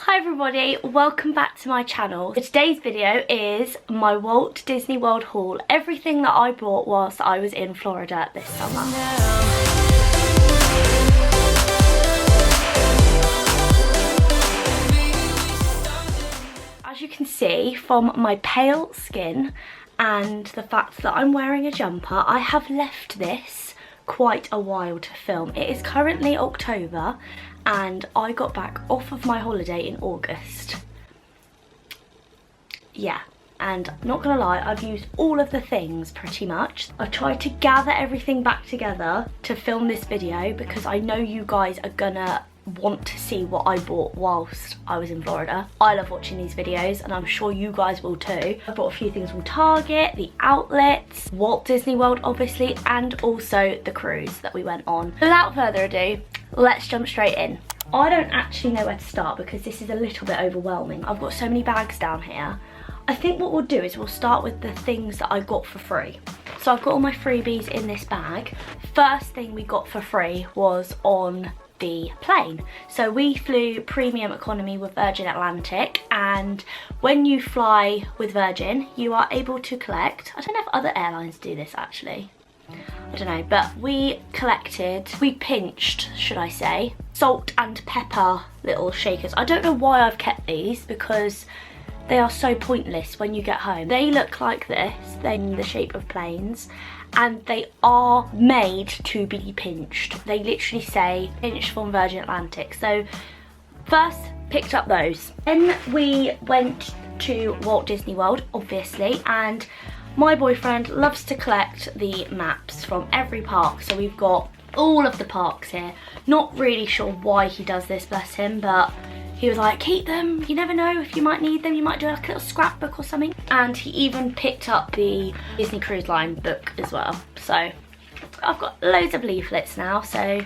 Hi everybody, welcome back to my channel. Today's video is my Walt Disney World haul. Everything that I bought whilst I was in Florida this summer. As you can see from my pale skin and the fact that I'm wearing a jumper, I have left this quite a while to film. It is currently October and I got back off of my holiday in August. Yeah, and not gonna lie, I've used all of the things pretty much. I've tried to gather everything back together to film this video because I know you guys are gonna want to see what I bought whilst I was in Florida. I love watching these videos and I'm sure you guys will too. I bought a few things from Target, the outlets, Walt Disney World obviously, and also the cruise that we went on. Without further ado, let's jump straight in. I don't actually know where to start because this is a little bit overwhelming. I've got so many bags down here. I think what we'll do is we'll start with the things that I got for free. So I've got all my freebies in this bag. First thing we got for free was on the plane. So we flew premium economy with Virgin Atlantic, and when you fly with Virgin you are able to collect, I don't know if other airlines do this actually, I don't know, but we pinched, should I say, salt and pepper little shakers. I don't know why I've kept these because they are so pointless when you get home. They look like this, they're in the shape of planes, and they are made to be pinched. They literally say pinched from Virgin Atlantic. So first picked up those. Then we went to Walt Disney World obviously, and my boyfriend loves to collect the maps from every park, so we've got all of the parks here. Not really sure why he does this, bless him, but he was like, keep them, you never know if you might need them, you might do like a little scrapbook or something. And he even picked up the Disney Cruise Line book as well. So I've got loads of leaflets now, so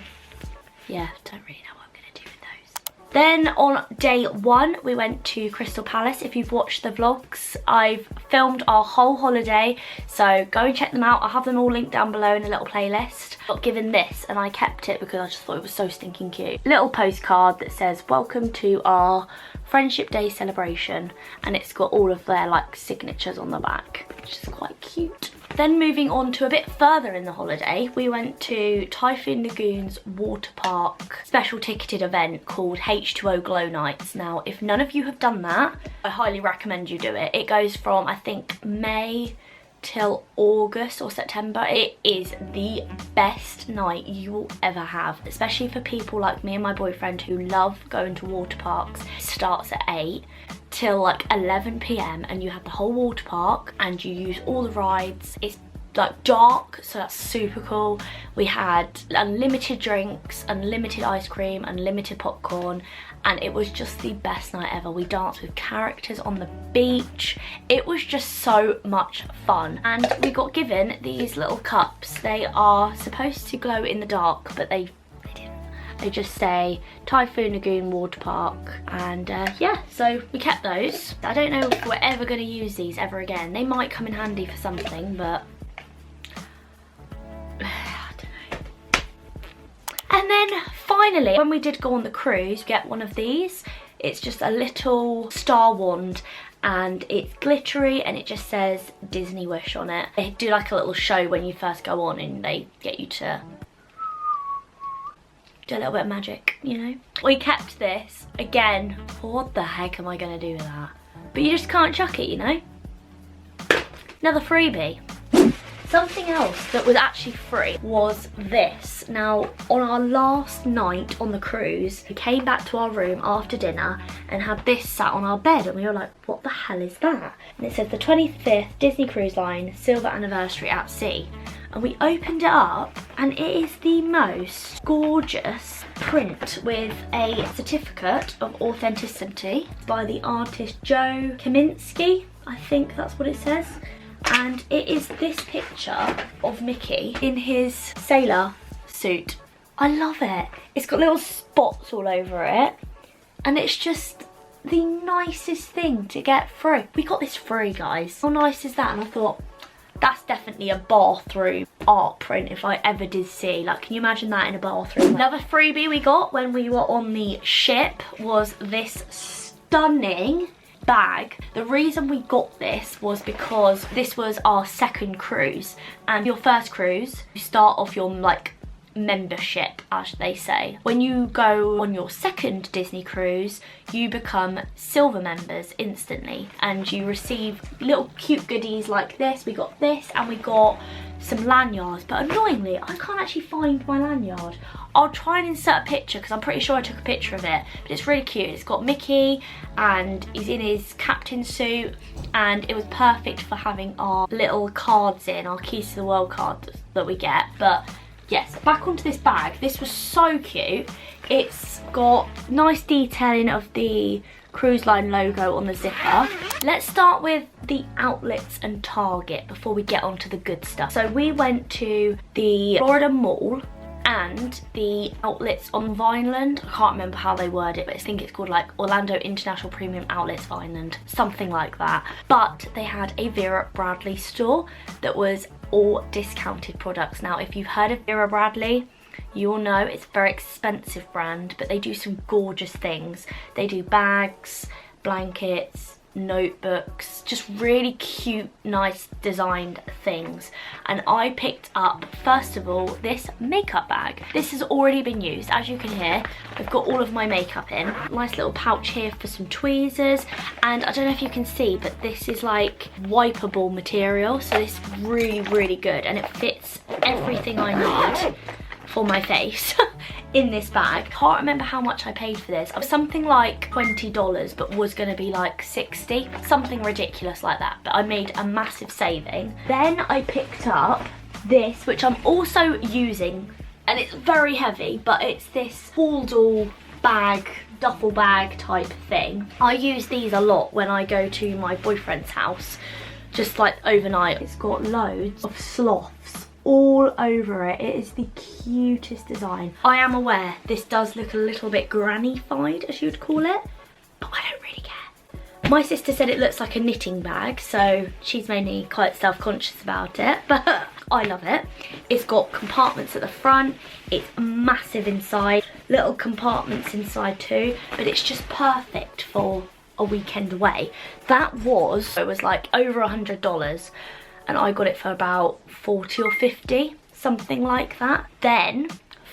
yeah, don't really know what I'm gonna do with those. Then on day one, we went to Crystal Palace. If you've watched the vlogs, I've filmed our whole holiday, so go and check them out. I'll have them all linked down below in a little playlist. I got given this and I kept it because I just thought it was so stinking cute. Little postcard that says, welcome to our Friendship Day celebration, and it's got all of their like signatures on the back, which is quite cute. Then moving on to a bit further in the holiday, we went to Typhoon Lagoon's water park special ticketed event called H2O Glow Nights. Now, if none of you have done that, I highly recommend you do it. It goes from, I think, May till August or September. It is the best night you will ever have, especially for people like me and my boyfriend who love going to water parks. It starts at 8 till like 11 PM and you have the whole water park and you use all the rides. It's like dark, so that's super cool. We had unlimited drinks, unlimited ice cream, unlimited popcorn, and it was just the best night ever. We danced with characters on the beach. It was just so much fun. And we got given these little cups. They are supposed to glow in the dark, but they didn't. They just say Typhoon Lagoon Water Park, and yeah, so we kept those. I don't know if we're ever going to use these ever again. They might come in handy for something, but I don't know. And then finally, when we did go on the cruise, we get one of these. It's just a little star wand and it's glittery and it just says Disney Wish on it. They do like a little show when you first go on and they get you to do a little bit of magic, you know. We kept this. Again, what the heck am I gonna do with that? But you just can't chuck it, you know. Another freebie. Something else that was actually free was this. Now, on our last night on the cruise, we came back to our room after dinner and had this sat on our bed, and we were like, what the hell is that? And it says the 25th Disney Cruise Line Silver Anniversary at Sea. And we opened it up and it is the most gorgeous print with a certificate of authenticity by the artist Joe Kaminsky. I think that's what it says. And it is this picture of Mickey in his sailor suit. I love it. It's got little spots all over it and it's just the nicest thing to get free. We got this free, guys. How nice is that? And I thought, that's definitely a bathroom art print if I ever did see. Like, can you imagine that in a bathroom? Another freebie we got when we were on the ship was this stunning bag. The reason we got this was because this was our second cruise, and your first cruise, you start off your like membership, as they say. When you go on your second Disney cruise, you become silver members instantly, and you receive little cute goodies like this. We got this, and we got some lanyards, but annoyingly I can't actually find my lanyard. I'll try and insert a picture because I'm pretty sure I took a picture of it, but it's really cute. It's got Mickey and he's in his captain suit, and it was perfect for having our little cards in, our keys to the world cards that we get. But yes, back onto this bag. This was so cute. It's got nice detailing of the cruise line logo on the zipper. Let's start with the outlets and Target before we get onto the good stuff. So we went to the Florida Mall and the outlets on Vineland. I can't remember how they word it, but I think it's called like Orlando International Premium Outlets Vineland, something like that. But they had a Vera Bradley store that was all discounted products. Now, if you've heard of Vera Bradley, you'll know it's a very expensive brand, but they do some gorgeous things. They do bags, blankets, notebooks, just really cute, nice designed things. And I picked up, first of all, this makeup bag. This has already been used. As you can hear, I've got all of my makeup in. Nice little pouch here for some tweezers, and I don't know if you can see, but this is like wipeable material, so this is really, really good, and it fits everything I need for my face in this bag. Can't remember how much I paid for this. It was something like $20, but was going to be like 60, something ridiculous like that, but I made a massive saving. Then I picked up this, which I'm also using, and it's very heavy, but it's this haul bag, duffel bag type thing. I use these a lot when I go to my boyfriend's house, just like overnight. It's got loads of sloths all over it. It is the cutest design. I am aware this does look a little bit granny-fied, as you'd call it, but I don't really care. My sister said it looks like a knitting bag, so she's made me quite self-conscious about it, but I love it. It's got compartments at the front, it's massive inside, little compartments inside too, but it's just perfect for a weekend away. It was like over $100, and I got it for about 40 or 50, something like that. Then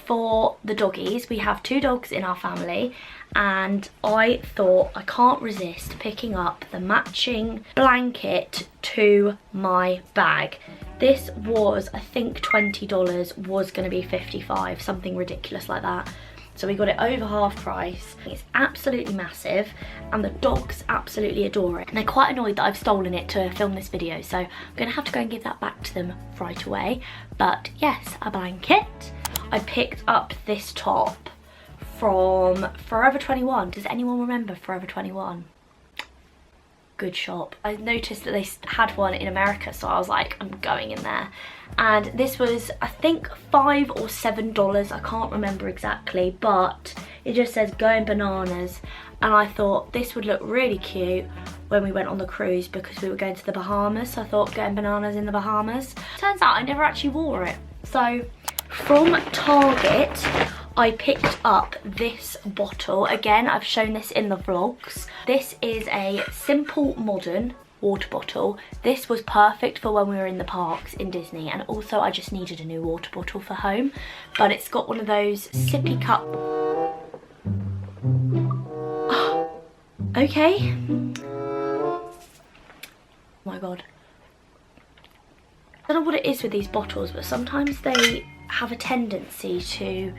for the doggies, we have 2 dogs in our family, and I thought I can't resist picking up the matching blanket to my bag. This was, I think, $20, was gonna be 55, something ridiculous like that. So we got it over half price. It's absolutely massive, and the dogs absolutely adore it. And they're quite annoyed that I've stolen it to film this video, so I'm gonna have to go and give that back to them right away. But yes, a blanket. I picked up this top from Forever 21. Does anyone remember Forever 21? Good shop. I noticed that they had one in America, so I was like, I'm going in there. And this was, I think, $5 or $7, I can't remember exactly, but it just says going bananas, and I thought this would look really cute when we went on the cruise because we were going to the Bahamas, so I thought going bananas in the Bahamas. Turns out I never actually wore it. So from Target, I picked up this bottle. Again, I've shown this in the vlogs. This is a simple modern water bottle. This was perfect for when we were in the parks in Disney, and also I just needed a new water bottle for home. But it's got one of those sippy cup. Okay. Oh my god. I don't know what it is with these bottles, but sometimes they have a tendency to,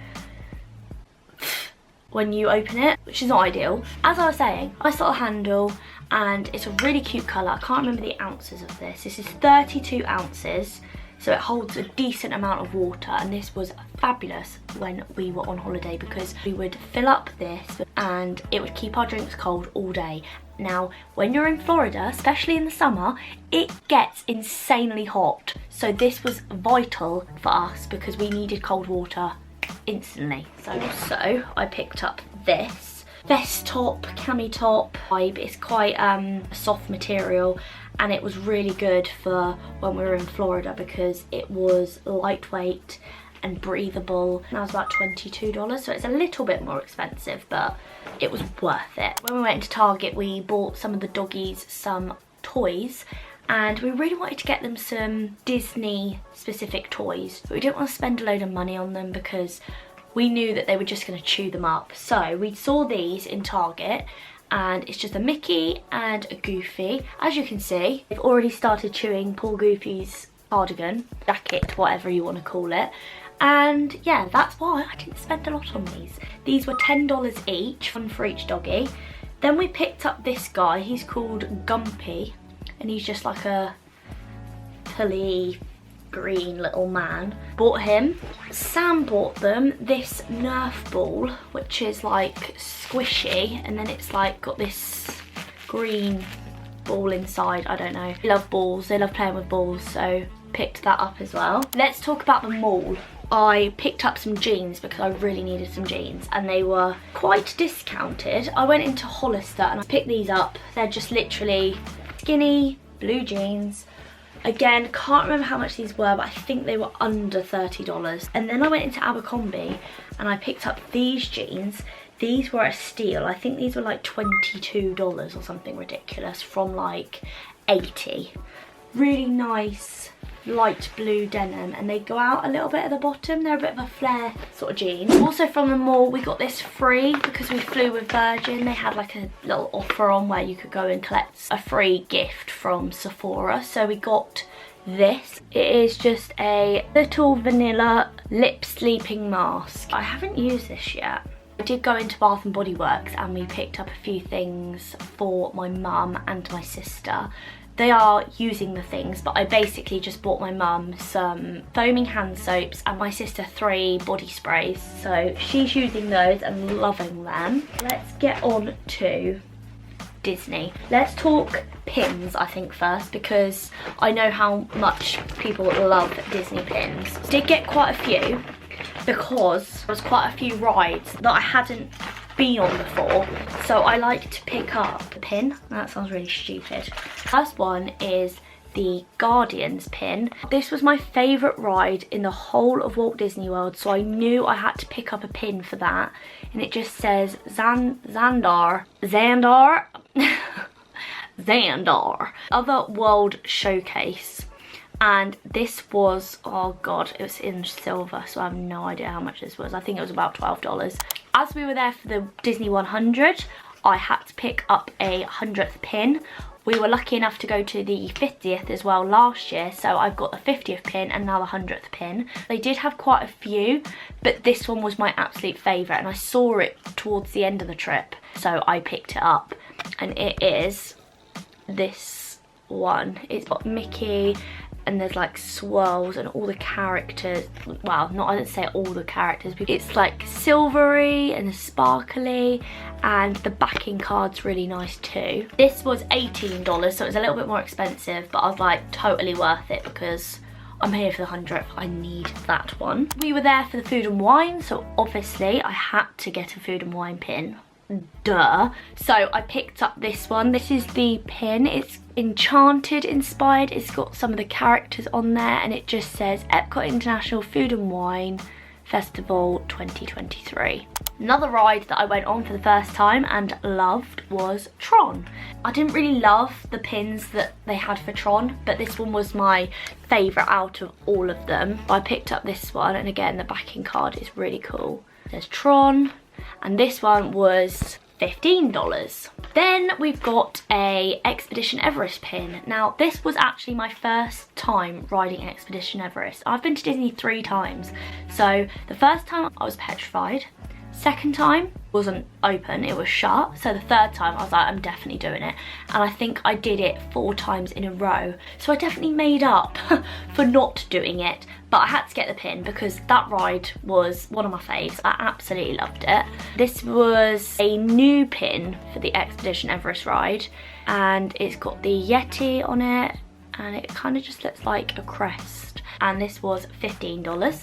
when you open it, which is not ideal. As I was saying, nice little handle, and it's a really cute colour. I can't remember the ounces of this. This is 32 ounces, so it holds a decent amount of water, and this was fabulous when we were on holiday because we would fill up this and it would keep our drinks cold all day. Now, when you're in Florida, especially in the summer, it gets insanely hot, so this was vital for us because we needed cold water instantly. So I picked up this vest top, cami top vibe. It's quite a soft material, and it was really good for when we were in Florida because it was lightweight and breathable. And that was about $22, so it's a little bit more expensive, but it was worth it. When we went into Target, we bought some of the doggies some toys, and we really wanted to get them some Disney specific toys, but we didn't want to spend a load of money on them because we knew that they were just going to chew them up. So we saw these in Target, and it's just a Mickey and a Goofy. As you can see, they've already started chewing poor Goofy's cardigan, jacket, whatever you want to call it. And yeah, that's why I didn't spend a lot on these. These were $10 each, one for each doggy. Then we picked up this guy, he's called Gumpy, and he's just like a pulley green little man. Bought him. Sam bought them this Nerf ball, which is like squishy, and then it's like got this green ball inside. I don't know. They love balls, they love playing with balls, so picked that up as well. Let's talk about the mall. I picked up some jeans because I really needed some jeans, and they were quite discounted. I went into Hollister and I picked these up. They're just literally skinny blue jeans. Again, can't remember how much these were, but I think they were under $30. And then I went into Abercrombie and I picked up these jeans. These were a steal. I think these were like $22 or something ridiculous from like 80. Really nice light blue denim, and they go out a little bit at the bottom. They're a bit of a flare sort of jean. Also from the mall, we got this free because we flew with Virgin. They had like a little offer on where you could go and collect a free gift from Sephora, so we got this. It is just a little vanilla lip sleeping mask. I haven't used this yet. I did go into Bath and Body Works and we picked up a few things for my mum and my sister. They are using the things, but I basically just bought my mum some foaming hand soaps and my sister 3 body sprays. So she's using those and loving them. Let's get on to Disney. Let's talk pins, I think, first, because I know how much people love Disney pins. Did get quite a few because there was quite a few rides that I hadn't been on before, so I like to pick up a pin. That sounds really stupid. First one is the Guardians pin. This was my favourite ride in the whole of Walt Disney World, so I knew I had to pick up a pin for that, and it just says Xandar Other World Showcase. And this was, oh god, it was in silver, so I have no idea how much this was. I think it was about $12. As we were there for the Disney 100, I had to pick up a 100th pin. We were lucky enough to go to the 50th as well last year, so I've got the 50th pin and now the 100th pin. They did have quite a few, but this one was my absolute favourite, and I saw it towards the end of the trip, so I picked it up. And it is this one. It's got Mickey, and there's like swirls and all the characters. Well, not, I didn't say all the characters. It's like silvery and sparkly, and the backing card's really nice too. This was $18, so it was a little bit more expensive, but I was like totally worth it because I'm here for the 100th. I need that one. We were there for the food and wine, so obviously I had to get a food and wine pin. Duh. So I picked up this one. This is the pin. It's Enchanted inspired. It's got some of the characters on there, and it just says Epcot International Food and Wine Festival 2023. Another ride that I went on for the first time and loved was Tron. I didn't really love the pins that they had for Tron, but this one was my favourite out of all of them. I picked up this one, and again the backing card is really cool. There's Tron, and this one was $15. Then we've got a Expedition Everest pin. Now this was actually my first time riding Expedition Everest. I've been to Disney 3 times. So the first time I was petrified. Second time wasn't open, it was shut. So the third time I was like, I'm definitely doing it. And I think I did it 4 times in a row. So I definitely made up for not doing it. But I had to get the pin because that ride was one of my faves. I absolutely loved it. This was a new pin for the Expedition Everest ride, and it's got the Yeti on it, and it kind of just looks like a crest. And this was $15.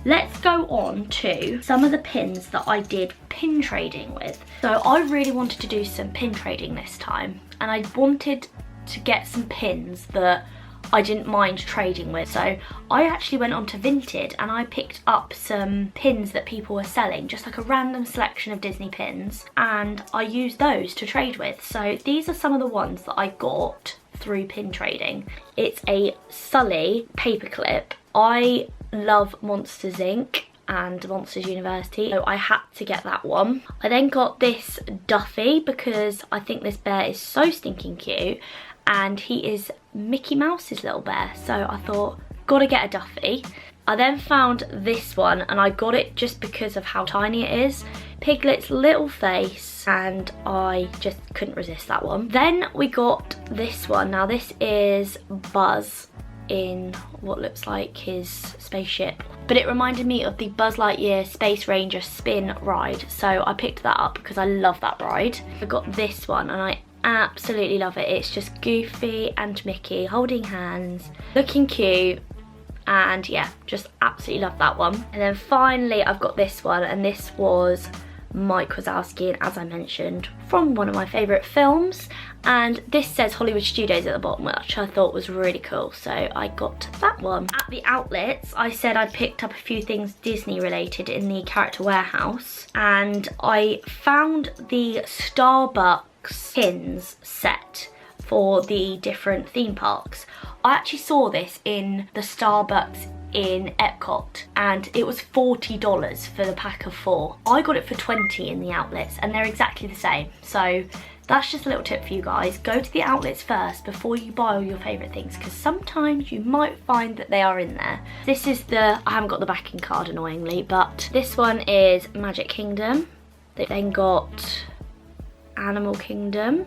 Let's go on to some of the pins that I did pin trading with. So I really wanted to do some pin trading this time, and I wanted to get some pins that I didn't mind trading with. So I actually went on to Vinted and I picked up some pins that people were selling, just like a random selection of Disney pins, and I used those to trade with. So these are some of the ones that I got through pin trading. It's a Sully paperclip. I love Monsters Inc. and Monsters University, so I had to get that one. I then got this Duffy because I think this bear is so stinking cute, and he is Mickey Mouse's little bear, so I thought, gotta get a Duffy. I then found this one, and I got it just because of how tiny it is. Piglet's little face, and I just couldn't resist that one. Then we got this one. Now this is Buzz in what looks like his spaceship, but it reminded me of the Buzz Lightyear Space Ranger spin ride, so I picked that up because I love that ride. I got this one and I absolutely love it. It's just Goofy and Mickey holding hands, looking cute, and yeah, just absolutely love that one. And then finally I've got this one, and this was Mike Wazowski, and as I mentioned, from one of my favourite films, and this says Hollywood Studios at the bottom, which I thought was really cool, so I got that one. At the outlets, I said I picked up a few things Disney related in the character warehouse, and I found the Starbucks pins set for the different theme parks. I actually saw this in the Starbucks in Epcot, and it was $40 for the pack of 4. I got it for $20 in the outlets, and they're exactly the same. So that's just a little tip for you guys. Go to the outlets first before you buy all your favourite things, because sometimes you might find that they are in there. This is the, I haven't got the backing card annoyingly, but this one is Magic Kingdom. They then got Animal Kingdom.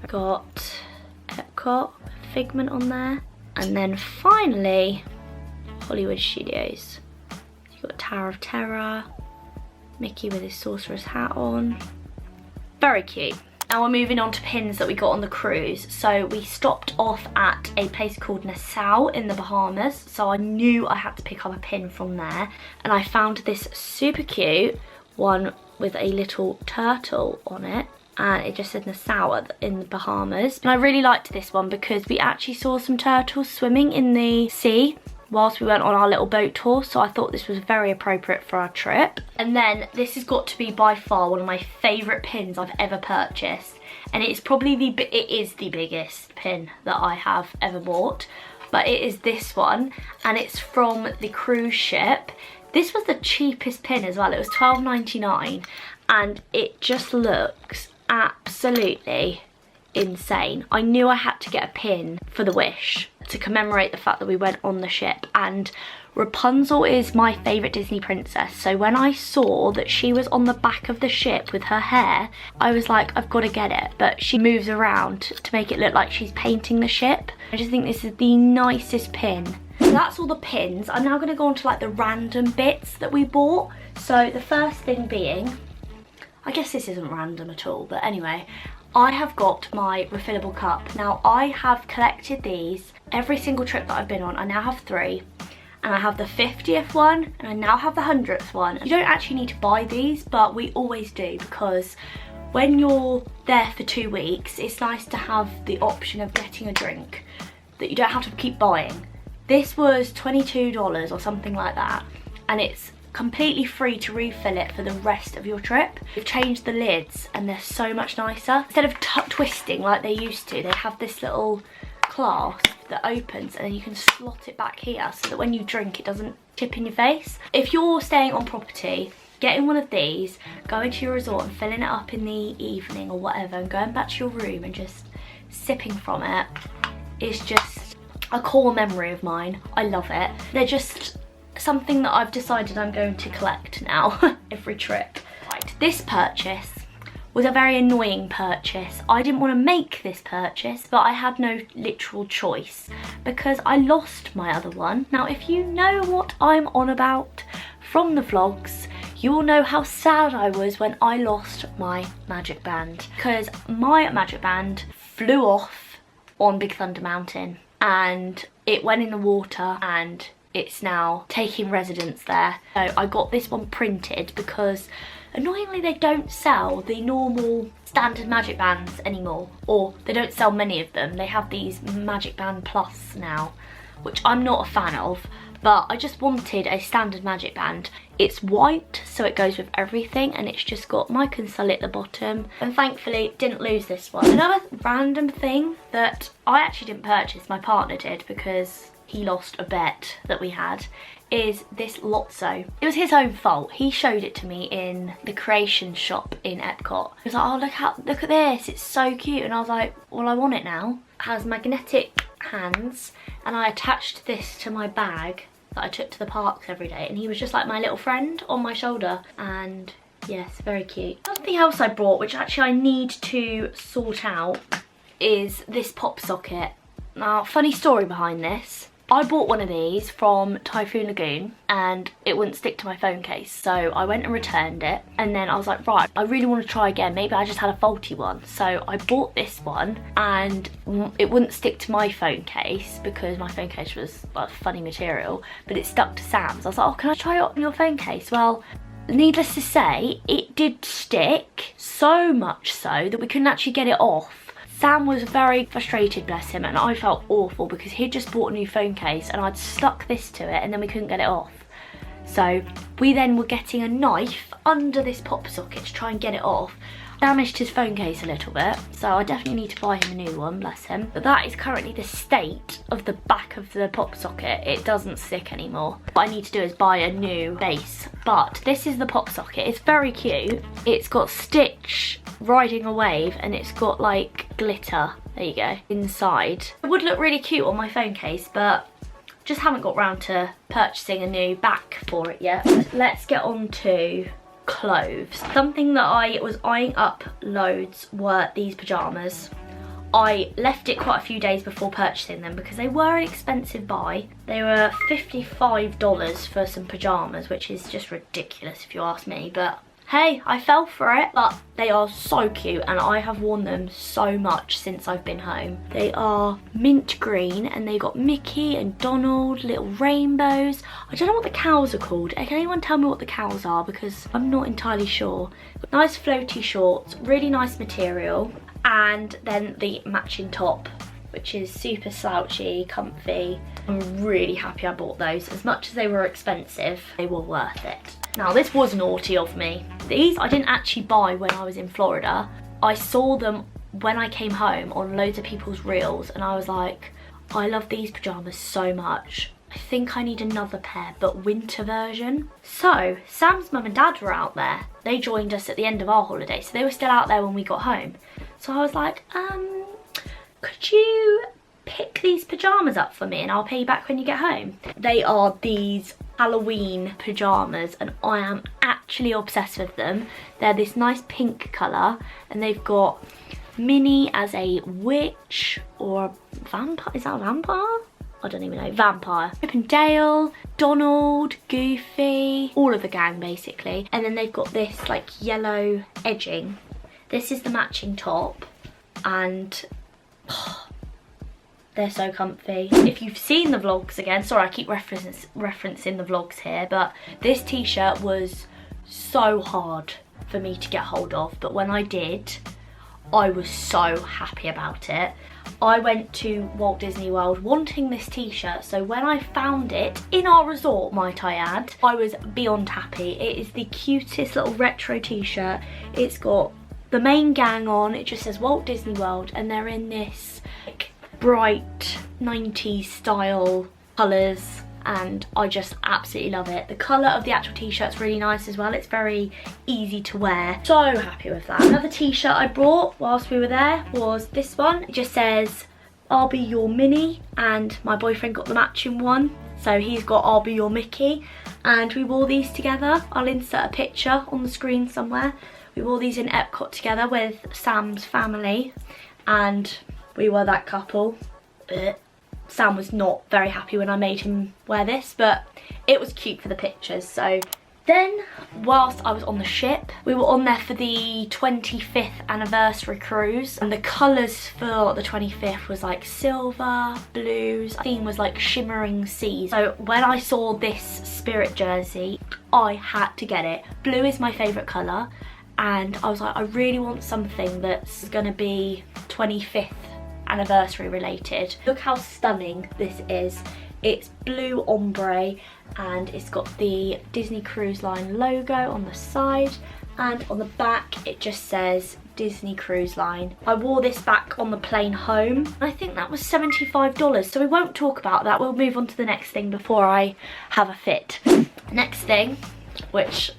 I got Epcot, Figment on there, and then finally Hollywood Studios. You've got Tower of Terror, Mickey with his sorcerer's hat on. Very cute. Now we're moving on to pins that we got on the cruise. So we stopped off at a place called Nassau in the Bahamas, so I knew I had to pick up a pin from there, and I found this super cute one with a little turtle on it, and it just said Nassau in the Bahamas. And I really liked this one because we actually saw some turtles swimming in the sea whilst we went on our little boat tour, so I thought this was very appropriate for our trip. And then this has got to be by far one of my favourite pins I've ever purchased, and it's probably it is the biggest pin that I have ever bought, but it is this one, and it's from the cruise ship. This was the cheapest pin as well. It was $12.99, and it just looks absolutely insane. I knew I had to get a pin for the Wish to commemorate the fact that we went on the ship, and Rapunzel is my favourite Disney princess, so when I saw that she was on the back of the ship with her hair, I was like, I've got to get it. But she moves around to make it look like she's painting the ship. I just think this is the nicest pin. So that's all the pins. I'm now going to go on to like the random bits that we bought. So the first thing being, I guess this isn't random at all, but anyway, I have got my refillable cup. Now I have collected these every single trip that I've been on. I now have 3, and I have the 50th one, and I now have the 100th one. You don't actually need to buy these, but we always do, because when you're there for 2 weeks, it's nice to have the option of getting a drink that you don't have to keep buying. This was $22 or something like that, and it's completely free to refill it for the rest of your trip. We've changed the lids and they're so much nicer. Instead of twisting like they used to, they have this little clasp that opens, and then you can slot it back here so that when you drink it doesn't chip in your face. If you're staying on property, getting one of these, going to your resort and filling it up in the evening or whatever, and going back to your room and just sipping from it is just a core memory of mine. I love it. They're just something that I've decided I'm going to collect now every trip. Right, this purchase was a very annoying purchase. I didn't want to make this purchase, but I had no literal choice because I lost my other one. Now, if you know what I'm on about from the vlogs, you will know how sad I was when I lost my magic band, because my magic band flew off on Big Thunder Mountain and it went in the water, and it's now taking residence there. So I got this one printed because Annoyingly, they don't sell the normal standard Magic Bands anymore, or they don't sell many of them. They have these Magic Band Plus now, which I'm not a fan of, but I just wanted a standard Magic Band. It's white, so it goes with everything, and it's just got my console at the bottom, and thankfully didn't lose this one. Another random thing that I actually didn't purchase, my partner did, because he lost a bet that we had, is this Lotso. It was his own fault. He showed it to me in the creation shop in Epcot. He was like, oh, look at this, it's so cute. And I was like, well, I want it now. It has magnetic hands, and I attached this to my bag that I took to the parks every day, and he was just like my little friend on my shoulder. And yes, very cute. Something else I brought, which actually I need to sort out, is this pop socket. Now, funny story behind this. I bought one of these from Typhoon Lagoon and it wouldn't stick to my phone case, so I went and returned it, and then I was like, right, I really want to try again. Maybe I just had a faulty one. So I bought this one and it wouldn't stick to my phone case because my phone case was like funny material, but it stuck to Sam's. I was like, oh, can I try it on your phone case? Well, needless to say, it did stick, so much so that we couldn't actually get it off. Sam was very frustrated, bless him, and I felt awful because he'd just bought a new phone case and I'd stuck this to it and then we couldn't get it off. So we then were getting a knife under this pop socket to try and get it off. Damaged his phone case a little bit, so I definitely need to buy him a new one, bless him. But that is currently the state of the back of the pop socket. It doesn't stick anymore. What I need to do is buy a new base. But this is the pop socket. It's very cute. It's got Stitch riding a wave and it's got like glitter, there you go, inside. It would look really cute on my phone case, but just haven't got round to purchasing a new back for it yet. Let's get on to clothes. Something that I was eyeing up loads were these pyjamas. I left it quite a few days before purchasing them because they were an expensive buy. They were $55 for some pyjamas, which is just ridiculous if you ask me, but hey, I fell for it. But they are so cute and I have worn them so much since I've been home. They are mint green and they got Mickey and Donald, little rainbows. I don't know what the cows are called. Can anyone tell me what the cows are, because I'm not entirely sure. Nice floaty shorts, really nice material, and then the matching top, which is super slouchy, comfy. I'm really happy I bought those. As much as they were expensive, they were worth it. Now, this was naughty of me. These I didn't actually buy when I was in Florida. I saw them when I came home on loads of people's reels and I was like, I love these pyjamas so much. I think I need another pair, but winter version. So Sam's mum and dad were out there. They joined us at the end of our holiday, so they were still out there when we got home. So I was like, could you pick these pyjamas up for me and I'll pay you back when you get home? They are these Halloween pyjamas and I am actually obsessed with them. They're this nice pink colour and they've got Minnie as a witch or a vampire. Is that a vampire? I don't even know. Vampire. Chip and Dale, Donald, Goofy, all of the gang basically. And then they've got this like yellow edging. This is the matching top and they're so comfy. If you've seen the vlogs again, sorry I keep referencing the vlogs here, but this t-shirt was so hard for me to get hold of, but when I did, I was so happy about it. I went to Walt Disney World wanting this t-shirt, so when I found it, in our resort might I add, I was beyond happy. It is the cutest little retro t-shirt. It's got the main gang on, it just says Walt Disney World, and they're in this like bright 90s style colours and I just absolutely love it. The colour of the actual t-shirt's really nice as well. It's very easy to wear. So happy with that. Another t-shirt I bought whilst we were there was this one. It just says, I'll be your Minnie, and my boyfriend got the matching one. So he's got I'll be your Mickey, and we wore these together. I'll insert a picture on the screen somewhere. We wore these in Epcot together with Sam's family, and we were that couple. Sam was not very happy when I made him wear this, but it was cute for the pictures, so Then, whilst I was on the ship, we were on there for the 25th anniversary cruise, and the colours for the 25th was like silver, blues, the theme was like shimmering seas. So when I saw this Spirit jersey, I had to get it. Blue is my favourite colour, and I was like, I really want something that's gonna be 25th anniversary related. Look how stunning this is. It's blue ombre, and it's got the Disney Cruise Line logo on the side, and on the back it just says Disney Cruise Line. I wore this back on the plane home. I think that was $75, so we won't talk about that. We'll move on to the next thing before I have a fit. Next thing, which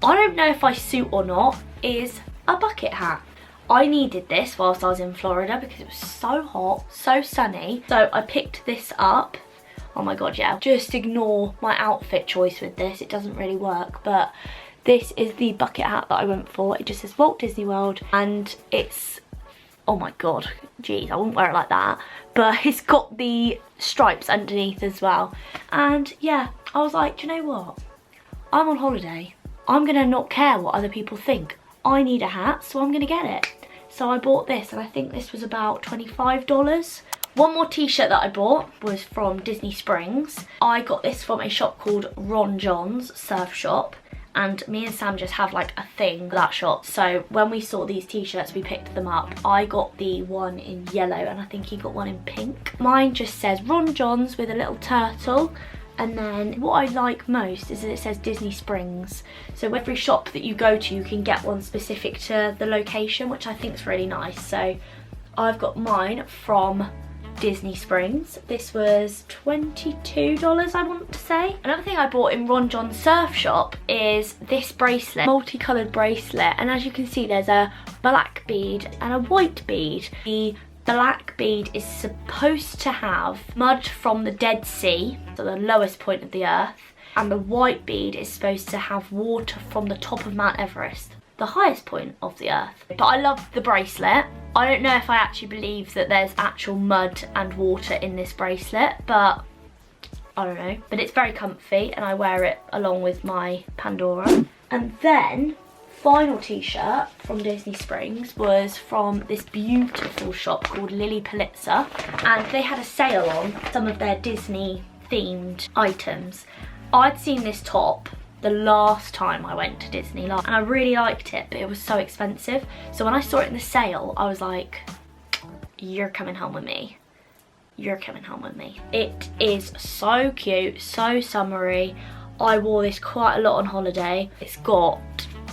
I don't know if I suit or not, is a bucket hat. I needed this whilst I was in Florida because it was so hot, so sunny. So I picked this up. Oh my god, yeah. Just ignore my outfit choice with this. It doesn't really work, but this is the bucket hat that I went for. It just says Walt Disney World, and it's, oh my god, geez, I wouldn't wear it like that. But it's got the stripes underneath as well. And yeah, I was like, do you know what? I'm on holiday. I'm gonna not care what other people think. I need a hat, so I'm gonna get it. So I bought this, and I think this was about $25. One more t-shirt that I bought was from Disney Springs. I got this from a shop called Ron John's Surf Shop, and me and Sam just have like a thing with that shop. So when we saw these t-shirts, we picked them up. I got the one in yellow, and I think he got one in pink. Mine just says Ron John's with a little turtle. And then what I like most is that it says Disney Springs. So every shop that you go to, you can get one specific to the location, which I think is really nice. So I've got mine from Disney Springs. This was $22, I want to say. Another thing I bought in Ron John's Surf Shop is this bracelet, multicolored bracelet. And as you can see, there's a black bead and a white bead. The black bead is supposed to have mud from the Dead Sea, so the lowest point of the earth, and the white bead is supposed to have water from the top of Mount Everest, the highest point of the earth. But I love the bracelet. I don't know if I actually believe that there's actual mud and water in this bracelet, but I don't know. But it's very comfy, and I wear it along with my Pandora. And then final t-shirt from Disney Springs was from this beautiful shop called Lily Pulitzer, and they had a sale on some of their Disney themed items. I'd seen this top the last time I went to Disneyland, and I really liked it, but it was so expensive. So when I saw it in the sale, I was like, you're coming home with me. You're coming home with me. It is so cute, so summery. I wore this quite a lot on holiday. It's got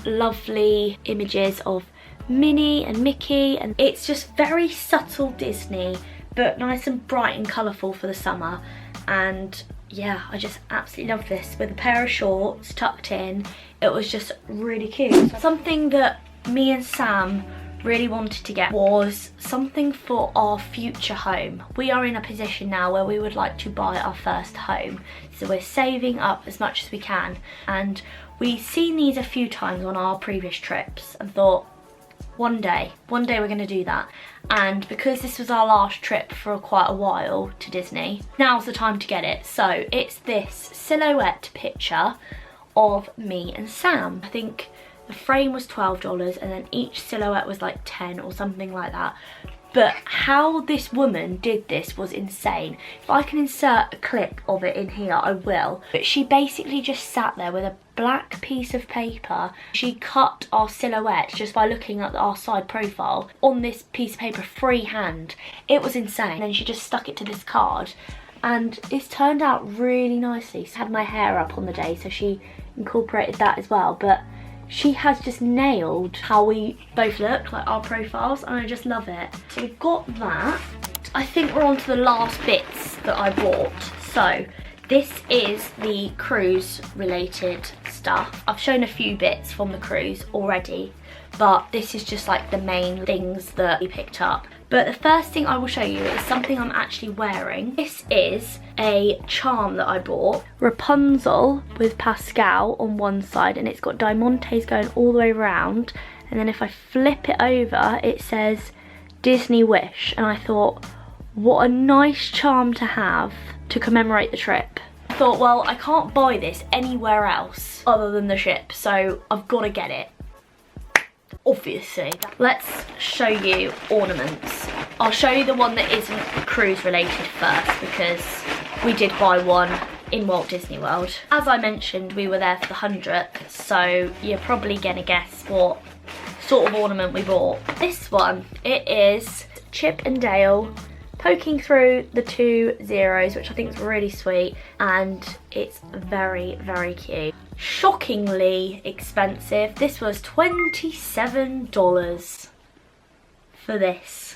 lovely images of Minnie and Mickey, and it's just very subtle Disney, but nice and bright and colourful for the summer. And yeah, I just absolutely love this with a pair of shorts tucked in. It was just really cute. Something that me and Sam really wanted to get was something for our future home. We are in a position now where we would like to buy our first home, so we're saving up as much as we can, and we've seen these a few times on our previous trips and thought, one day we're going to do that. And because this was our last trip for quite a while to Disney, now's the time to get it. So it's this silhouette picture of me and Sam. I think the frame was $12, and then each silhouette was like 10 or something like that. But how this woman did this was insane. If I can insert a clip of it in here, I will. But she basically just sat there with a black piece of paper. She cut our silhouette just by looking at our side profile on this piece of paper freehand. It was insane. And then she just stuck it to this card, and it's turned out really nicely. So I had my hair up on the day, so she incorporated that as well. But she has just nailed how we both look, like our profiles, and I just love it. So we've got that. I think we're on to the last bits that I bought. So this is the cruise related stuff. I've shown a few bits from the cruise already, but this is just like the main things that we picked up. But the first thing I will show you is something I'm actually wearing. This is a charm that I bought. Rapunzel with Pascal on one side, and it's got diamantes going all the way around. And then if I flip it over, it says Disney Wish. And I thought, what a nice charm to have to commemorate the trip. I thought, well, I can't buy this anywhere else other than the ship, so I've got to get it. Obviously. Let's show you ornaments. I'll show you the one that isn't cruise related first because we did buy one in Walt Disney World. As I mentioned, we were there for the 100th, so you're probably gonna guess what sort of ornament we bought. This one, it is Chip and Dale poking through the 2 zeros, which I think is really sweet, and it's very, very cute. Shockingly expensive. This was $27 for this.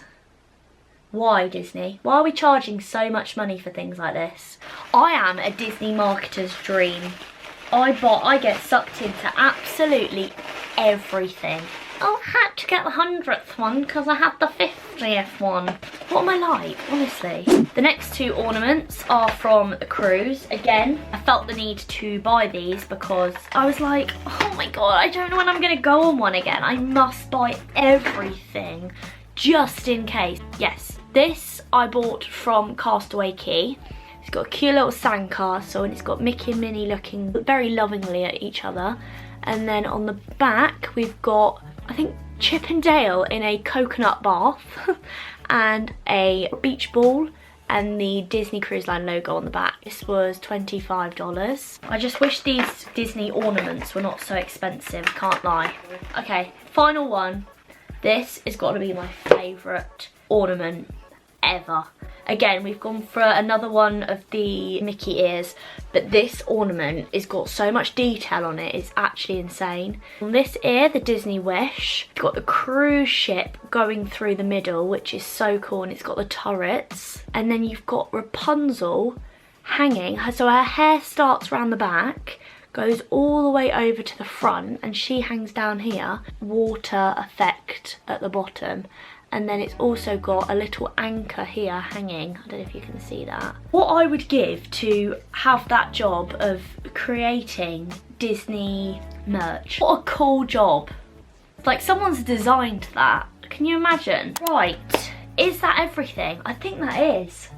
Why, Disney? Why are we charging so much money for things like this? I am a Disney marketer's dream. I get sucked into absolutely everything. I had to get the 100th one because I had the 50th one. What am I like, honestly? The next 2 ornaments are from the cruise. Again, I felt the need to buy these because I was like, oh my god, I don't know when I'm gonna go on one again. I must buy everything just in case. Yes, this I bought from Castaway Key. It's got a cute little sandcastle and it's got Mickey and Minnie looking very lovingly at each other. And then on the back, we've got, I think, Chip and Dale in a coconut bath and a beach ball and the Disney Cruise Line logo on the back. This was $25. I just wish these Disney ornaments were not so expensive, can't lie. Okay, final one. This has got to be my favourite ornament ever. Again, we've gone for another one of the Mickey ears, but this ornament has got so much detail on it, it's actually insane. On this ear, the Disney Wish, it's got the cruise ship going through the middle, which is so cool, and it's got the turrets. And then you've got Rapunzel hanging, so her hair starts around the back, goes all the way over to the front, and she hangs down here. Water effect at the bottom. And then it's also got a little anchor here hanging. I don't know if you can see that. What I would give to have that job of creating Disney merch. What a cool job. Like, someone's designed that. Can you imagine? Right, is that everything? I think that is.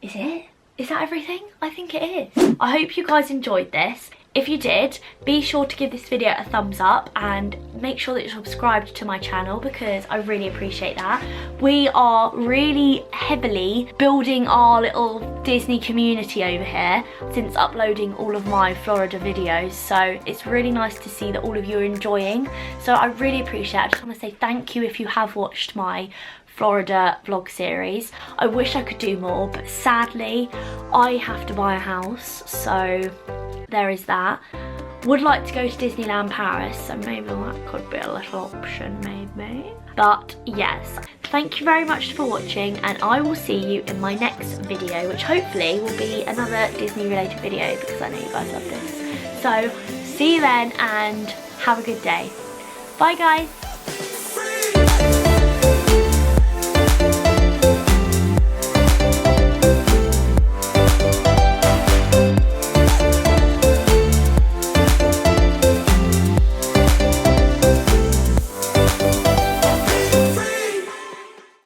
Is it? Is that everything? I think it is. I hope you guys enjoyed this. If you did, be sure to give this video a thumbs up and make sure that you're subscribed to my channel because I really appreciate that. We are really heavily building our little Disney community over here since uploading all of my Florida videos, so it's really nice to see that all of you are enjoying. So I really appreciate it. I just want to say thank you if you have watched my Florida vlog series. I wish I could do more, but sadly I have to buy a house, so there is that. Would like to go to Disneyland Paris, so maybe that could be a little option, maybe. But yes, thank you very much for watching, and I will see you in my next video, which hopefully will be another Disney related video because I know you guys love this. So see you then and have a good day. Bye guys.